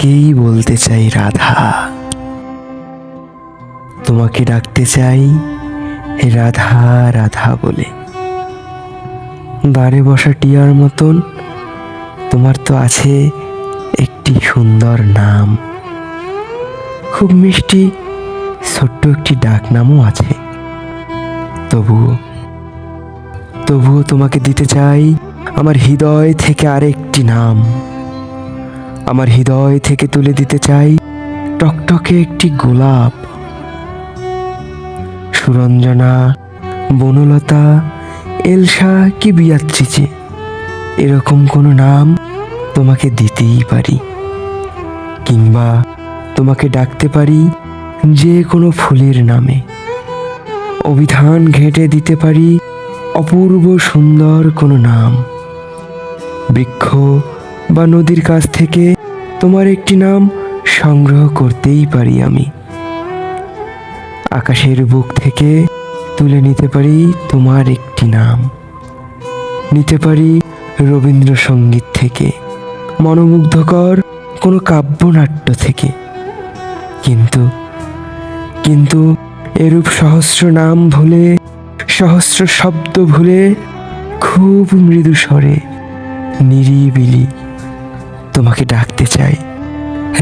তোমাকেই বলতে চাই রাধা, তোমাকে ডাকতে চাই রাধা রাধা বলে। দ্বারে বসা টিয়ার মতন তোমার তো আছে একটি সুন্দর নাম, খুব মিষ্টি ছোট্ট একটি ডাক নামও আছে। তবুও তবুও তোমাকে দিতে চাই আমার হৃদয় থেকে আরেকটি নাম। আমার হৃদয় থেকে তুলে দিতে চাই টকটকে একটি গোলাপ। সুরঞ্জনা, বনলতা, এলসা কি বিয়াত্রিচে, এরকম কোনো নাম তোমাকে দিতেই পারি, কিংবা তোমাকে ডাকতে পারি যে কোনো ফুলের নামে। অভিধান ঘেঁটে দিতে পারি অপূর্ব সুন্দর কোনো নাম। বৃক্ষ বা নদীর কাছ থেকে তোমার একটি নাম সংগ্রহ করতেই পারি আমি। আকাশের বুক থেকে তুলে নিতে পারি তোমার একটি নাম। নিতে পারি রবীন্দ্রসঙ্গীত থেকে, মনোমুগ্ধকর কোনো কাব্যনাট্য থেকে। কিন্তু কিন্তু এরূপ সহস্র নাম ভুলে, সহস্র শব্দ ভুলে, খুব মৃদু স্বরে নিরিবিলি তোমাকে ডাকতে চাই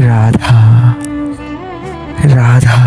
রাধা রাধা।